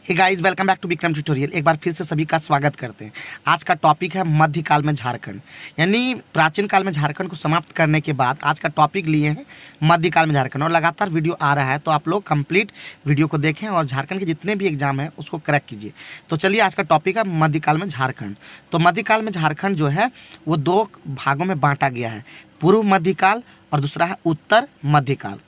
Hey guys, welcome back to Vikram tutorial. एक बार फिर से सभी का स्वागत करते हैं। आज का टॉपिक है मध्यकाल में झारखंड, यानी प्राचीन काल में झारखंड को समाप्त करने के बाद आज का टॉपिक लिए हैं मध्यकाल में झारखंड। और लगातार वीडियो आ रहा है, तो आप लोग कंप्लीट वीडियो को देखें और झारखंड के जितने भी एग्जाम हैं उसको क्रैक कीजिए। तो चलिए, आज का टॉपिक है मध्यकाल में झारखंड। तो मध्यकाल में झारखंड जो है वो दो भागों में बांटा गया है, पूर्व मध्यकाल और दूसरा है उत्तर मध्यकाल।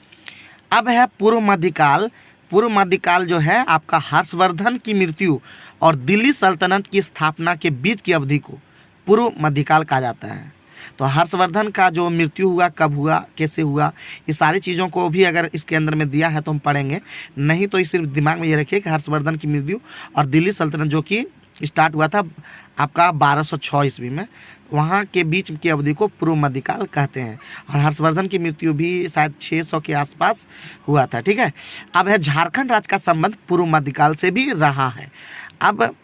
अब है पूर्व मध्यकाल। पूर्व मध्यकाल जो है आपका हर्षवर्धन की मृत्यु और दिल्ली सल्तनत की स्थापना के बीच की अवधि को पूर्व मध्यकाल कहा जाता है। तो हर्षवर्धन का जो मृत्यु हुआ, कब हुआ, कैसे हुआ, ये सारी चीज़ों को भी अगर इसके अंदर में दिया है तो हम पढ़ेंगे, नहीं तो इस सिर्फ दिमाग में ये रखिए कि हर्षवर्धन की मृत्यु और दिल्ली सल्तनत जो कि स्टार्ट हुआ था आपका 1206 ईस्वी में, वहाँ के बीच की अवधि को पूर्व मध्यकाल कहते हैं। और हर्षवर्धन की मृत्यु भी शायद 600 के आसपास हुआ था। ठीक है, अब है झारखंड राज्य का संबंध पूर्व मध्यकाल से भी रहा है। अब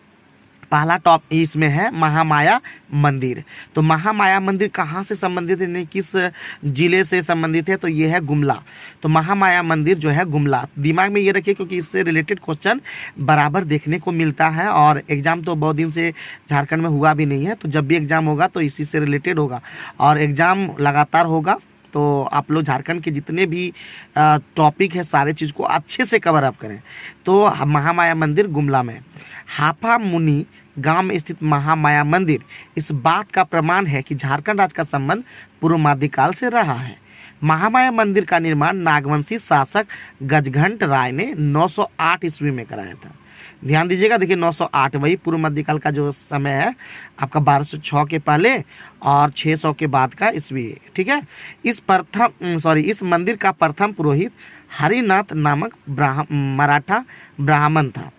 पहला टॉप इसमें है महामाया मंदिर। तो महामाया मंदिर कहाँ से संबंधित है, यानी किस जिले से संबंधित है, तो ये है गुमला। तो महामाया मंदिर जो है गुमला, दिमाग में ये रखिए क्योंकि इससे रिलेटेड क्वेश्चन बराबर देखने को मिलता है। और एग्ज़ाम तो बहुत दिन से झारखंड में हुआ भी नहीं है, तो जब भी एग्ज़ाम होगा तो इसी से रिलेटेड होगा और एग्ज़ाम लगातार होगा। तो आप लोग झारखंड के जितने भी टॉपिक है सारे चीज़ को अच्छे से कवर अप करें। तो महामाया मंदिर गुमला में, हाफा मुनि गांव में स्थित महामाया मंदिर इस बात का प्रमाण है कि झारखंड राज्य का संबंध पूर्व मध्यकाल से रहा है। महामाया मंदिर का निर्माण नागवंशी शासक गजघंट राय ने 908 ईस्वी में कराया था। ध्यान दीजिएगा, देखिए 908 वही पूर्व मध्यकाल का जो समय है आपका 1206 के पहले और 600 के बाद का ईस्वी है। ठीक है, इस मंदिर का प्रथम पुरोहित हरिनाथ नामक मराठा ब्राह्मण था।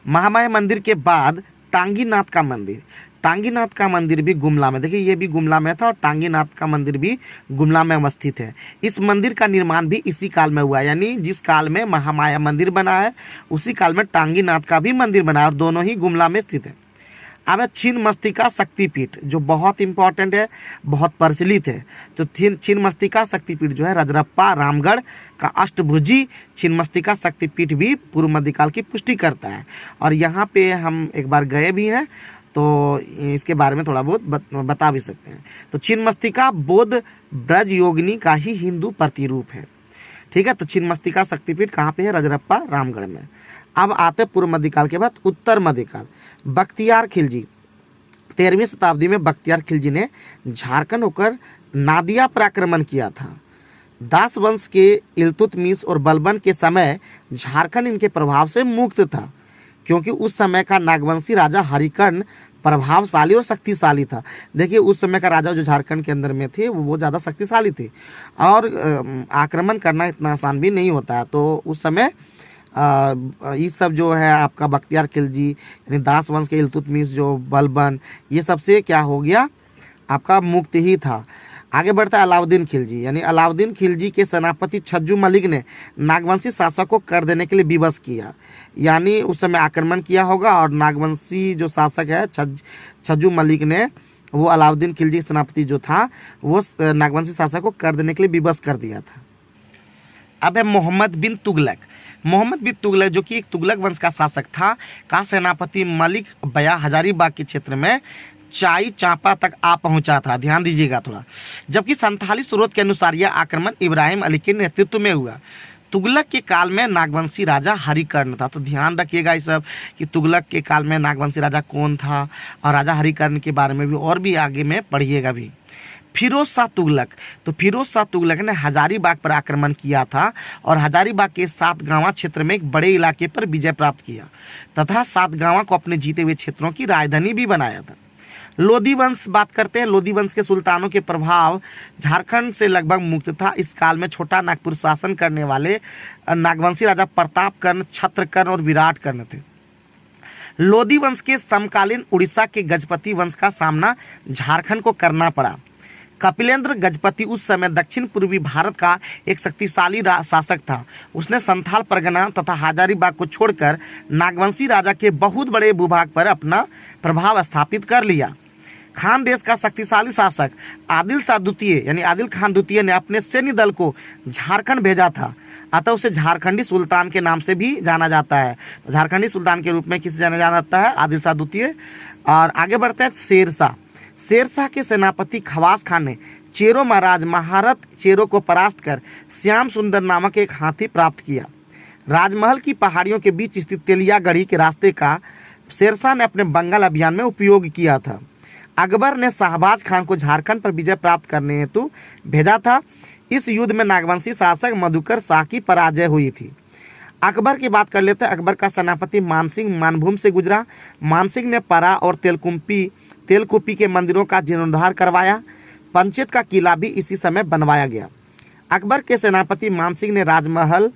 महामाया मंदिर के बाद टांगीनाथ का मंदिर भी गुमला में, देखिए ये भी गुमला में था और टांगीनाथ का मंदिर भी गुमला में अवस्थित है। इस मंदिर का निर्माण भी इसी काल में हुआ, यानी जिस काल में महामाया मंदिर बना है उसी काल में टांगीनाथ का भी मंदिर बना है और दोनों ही गुमला में स्थित है। अब है छिन्नमस्तिका शक्तिपीठ, जो बहुत इंपॉर्टेंट है, बहुत प्रचलित है। तो छिन्नमस्तिका शक्तिपीठ जो है रजरप्पा रामगढ़ का अष्टभुजी छिन्नमस्तिका शक्तिपीठ भी पूर्व मध्यकाल की पुष्टि करता है। और यहाँ पे हम एक बार गए भी हैं, तो इसके बारे में थोड़ा बहुत बता भी सकते हैं। तो छिन्नमस्तिका बौद्ध ब्रज योगिनी का ही हिंदू प्रतिरूप है। ठीक है, तो छिन्नमस्तिका शक्तिपीठ कहाँ पे है, रजरप्पा रामगढ़ में। अब आते पूर्व मध्यकाल के बाद उत्तर मध्यकाल। बख्तियार खिलजी, 13वीं शताब्दी में बख्तियार खिलजी ने झारखंड होकर नादिया पर आक्रमण किया था। दास वंश के इल्तुतमिश और बलबन के समय झारखंड इनके प्रभाव से मुक्त था, क्योंकि उस समय का नागवंशी राजा हरिकर्ण प्रभावशाली और शक्तिशाली था। देखिए उस समय का राजा जो झारखंड के अंदर में थे वो बहुत ज़्यादा शक्तिशाली थे और आक्रमण करना इतना आसान भी नहीं होता है। तो उस समय ये सब जो है आपका बख्तियार खिलजी यानी दास वंश के इल्तुतमिश जो बलबन, ये सबसे क्या हो गया आपका मुक्त ही था। आगे बढ़ता है अलाउद्दीन खिलजी, यानी अलाउद्दीन खिलजी के सेनापति छज्जू मलिक ने नागवंशी शासक को कर देने के लिए विवश किया, यानी उस समय आक्रमण किया होगा और नागवंशी जो शासक है छज्जू मलिक ने वो अलाउद्दीन खिलजी सेनापति जो था वो नागवंशी शासक को कर देने के लिए विवश कर दिया था। अब है मोहम्मद बिन तुगलक जो कि एक तुगलक वंश का शासक था, का सेनापति मलिक बया हजारीबाग के क्षेत्र में चाई चांपा तक आ पहुंचा था। ध्यान दीजिएगा थोड़ा, जबकि संथाली स्रोत के अनुसार यह आक्रमण इब्राहिम अली के नेतृत्व में हुआ। तुगलक के काल में नागवंशी राजा हरिकर्ण था। तो ध्यान रखिएगा इस सब कि तुगलक के काल में नागवंशी राजा कौन था और राजा हरिकर्ण के बारे में भी और भी आगे में पढ़िएगा भी। फिरोज शाह तुगलक ने हजारीबाग पर आक्रमण किया था और हजारीबाग के सातगांवा क्षेत्र में एक बड़े इलाके पर विजय प्राप्त किया तथा सातगांवा को अपने जीते हुए क्षेत्रों की राजधानी भी बनाया था। लोधी वंश बात करते हैं। लोधी वंश के सुल्तानों के प्रभाव झारखंड से लगभग मुक्त था। इस काल में छोटा नागपुर शासन करने वाले नागवंशी राजा प्रतापकर्ण, छत्रकर्ण और विराटकर्ण थे। लोधी वंश के समकालीन उड़ीसा के गजपति वंश का सामना झारखंड को करना पड़ा। कपिलेंद्र गजपति उस समय दक्षिण पूर्वी भारत का एक शक्तिशाली शासक था। उसने संथाल परगना तथा हजारीबाग को छोड़कर नागवंशी राजा के बहुत बड़े भूभाग पर अपना प्रभाव स्थापित कर लिया। खान देश का शक्तिशाली शासक आदिल शाह द्वितीय यानी आदिल खान द्वितीय ने अपने सैन्य दल को झारखंड भेजा था। अतः उसे झारखंडी सुल्तान के नाम से भी जाना जाता है। तो झारखंडी सुल्तान के रूप में किसे जाना जाता है? आदिल शाह द्वितीय। और आगे बढ़ते हैं शेरशाह। शेरशाह के सेनापति खवास खान ने चेरो महाराज महारथ चेरो को परास्त कर श्याम सुंदर नामक एक हाथी प्राप्त किया। राजमहल की पहाड़ियों के बीच स्थित तेलियागढ़ी के रास्ते का शेरशाह ने अपने बंगाल अभियान में उपयोग किया था। अकबर ने शाहबाज खान को झारखंड पर विजय प्राप्त करने हेतु भेजा था। इस युद्ध में नागवंशी शासक मधुकर शाह की पराजय हुई थी। अकबर की बात कर लेते हैं। अकबर का सेनापति मानसिंह मानभूम से गुजरा। मानसिंह ने परा और तेलकुपी के मंदिरों का जीर्णोद्धार करवाया। पंचेत का किला भी इसी समय बनवाया गया। अकबर के सेनापति मानसिंह ने राजमहल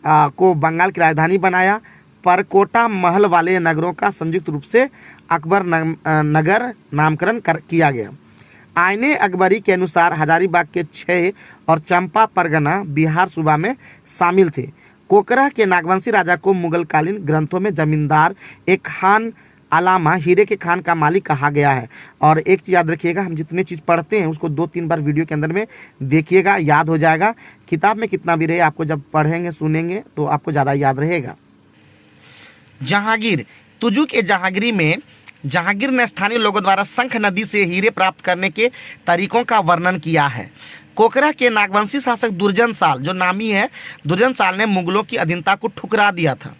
को बंगाल की राजधानी बनाया। परकोटा महल वाले नगरों का संयुक्त रूप से अकबर नगर नामकरण किया गया। आईने अकबरी के अनुसार हजारीबाग के 6 और चंपा परगना बिहार सूबा में शामिल थे। कोकरा के नागवंशी राजा को मुगलकालीन ग्रंथों में जमींदार एक खान अलामा हीरे के खान का मालिक कहा गया है। और एक चीज़ याद रखिएगा, हम जितने चीज़ पढ़ते हैं उसको 2-3 बार वीडियो के अंदर में देखिएगा, याद हो जाएगा। किताब में कितना भी रहे, आपको जब पढ़ेंगे सुनेंगे तो आपको ज़्यादा याद रहेगा। जहांगीर। तुजू के जहांगीरी में जहांगीर ने स्थानीय लोगों द्वारा शंख नदी से हीरे प्राप्त करने के तरीकों का वर्णन किया है। कोकरा के नागवंशी शासक दुर्जन साल, जो नामी है, दुर्जन साल ने मुगलों की अधीनता को ठुकरा दिया था।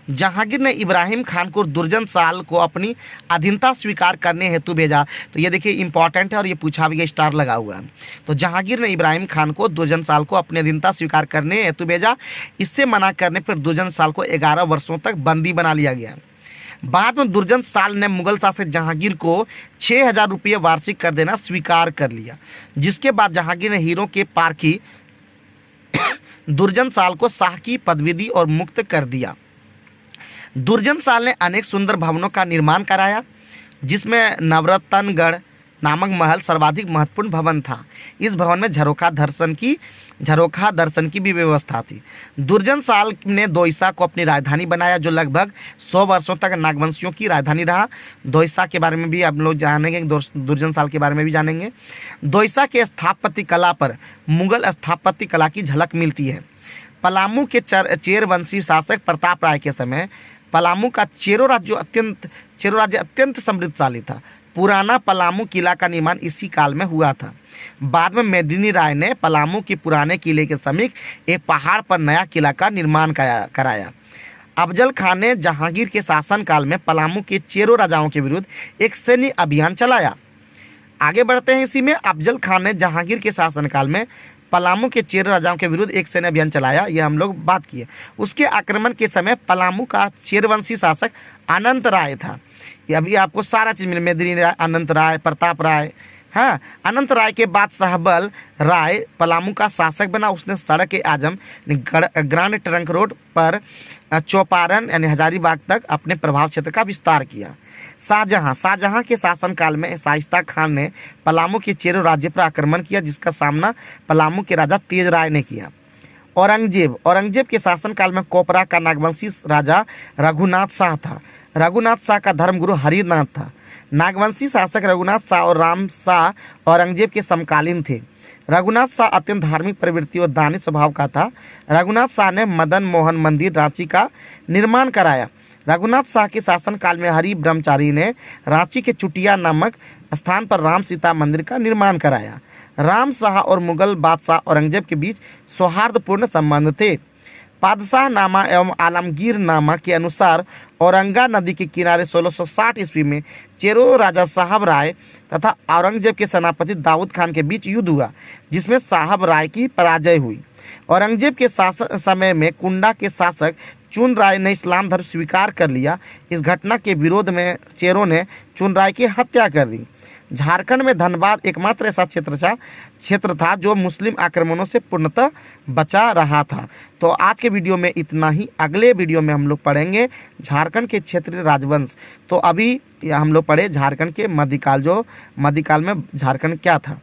जहांगीर ने इब्राहिम खान को दुर्जन साल को अपनी अधीनता स्वीकार करने हेतु भेजा। तो ये देखिए इंपॉर्टेंट है और ये पूछा भी है, स्टार लगा हुआ है। तो जहांगीर ने इब्राहिम खान को दुर्जन साल को अपनी अधीनता स्वीकार करने हेतु भेजा। इससे मना करने पर दुर्जन साल को 11 वर्षों तक बंदी बना लिया गया। बाद में दुर्जन साल ने मुगल शासक जहांगीर को 6000 रुपये वार्षिक कर देना स्वीकार कर लिया, जिसके बाद जहांगीर ने हीरों के पारखी दुर्जन साल को शाह की पदवी दी और मुक्त कर दिया। दुर्जन साल ने अनेक सुंदर भवनों का निर्माण कराया, जिसमें नवरत्नगढ़ नामक महल सर्वाधिक महत्वपूर्ण भवन था। इस भवन में झरोखा दर्शन की भी व्यवस्था थी। दुर्जन साल ने दोईसा को अपनी राजधानी बनाया, जो लगभग 100 वर्षों तक नागवंशियों की राजधानी रहा। दोईसा के बारे में भी आप लोग जानेंगे, दुर्जन साल के बारे में भी जानेंगे। दोईसा के स्थापत्य कला पर मुगल स्थापत्य कला की झलक मिलती है। पलामू के चेरवंशी शासक प्रताप राय के समय पलामू का चेरो राज्य अत्यंत समृद्धशाली था। पुराना पलामू किला का निर्माण इसी काल में हुआ था। बाद में मेदिनी राय ने पलामू के पुराने किले के समीप एक पहाड़ पर नया किला का निर्माण कराया। अफजल खान ने जहांगीर के शासनकाल में पलामू के चेरो राजाओं के विरुद्ध एक सैन्य अभियान चलाया। आगे बढ़ते हैं। इसी में अफजल खान ने जहांगीर के शासनकाल में पलामू के चेरो राजाओं के विरुद्ध एक सैन्य अभियान चलाया, यह हम लोग बात किए। उसके आक्रमण के समय पलामू का चेरवंशी शासक अनंत राय था। ये अभी आपको सारा चीज़ मिले, मेदिनी राय, अनंत राय, प्रताप राय। हाँ, अनंत राय के बाद सहबल राय पलामू का शासक बना। उसने सड़क ए आजम ग्रांड ट्रंक रोड पर चौपारण यानी हजारीबाग तक अपने प्रभाव क्षेत्र का विस्तार किया। शाहजहां के शासनकाल में शाइस्ता खान ने पलामू के चेरो राज्य पर आक्रमण किया, जिसका सामना पलामू के राजा तेज राय ने किया। औरंगजेब के शासनकाल में कोपरा का नागवंशी राजा रघुनाथ शाह था। रघुनाथ शाह का धर्मगुरु हरिनाथ था। नागवंशी शासक रघुनाथ शाह और राम शाह औरंगजेब के समकालीन थे। रघुनाथ शाह अत्यंत धार्मिक प्रवृत्ति और दानी स्वभाव का था। रघुनाथ शाह ने मदन मोहन मंदिर रांची का निर्माण कराया। रघुनाथ शाह के शासनकाल में हरि ब्रह्मचारी ने रांची के चुटिया नामक स्थान पर राम सीता मंदिर का निर्माण कराया। राम शाह और मुगल बादशाह औरंगजेब के बीच सौहार्दपूर्ण संबंध थे। पादशाह नामा एवं आलमगीर नामा के अनुसार औरंगा नदी के किनारे 1660 ईस्वी में चेरो राजा साहब राय तथा औरंगजेब के सेनापति दाऊद खान के बीच युद्ध हुआ, जिसमें साहब राय की पराजय हुई। औरंगजेब के शासन समय में कुंडा के शासक चुन राय ने इस्लाम धर्म स्वीकार कर लिया। इस घटना के विरोध में चेरों ने चुन राय की हत्या कर दी। झारखंड में धनबाद एकमात्र ऐसा क्षेत्र था जो मुस्लिम आक्रमणों से पूर्णतः बचा रहा था। तो आज के वीडियो में इतना ही। अगले वीडियो में हम लोग पढ़ेंगे झारखंड के क्षेत्रीय राजवंश। तो अभी हम लोग पढ़े झारखंड के मध्यकाल, जो मध्यकाल में झारखंड क्या था।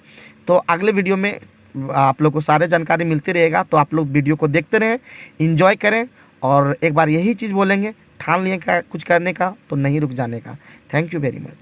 तो अगले वीडियो में आप लोग को सारे जानकारी मिलती रहेगा। तो आप लोग वीडियो को देखते रहें, इंजॉय करें और एक बार यही चीज़ बोलेंगे, ठान लिए का कुछ करने का तो नहीं रुक जाने का। Thank you very much.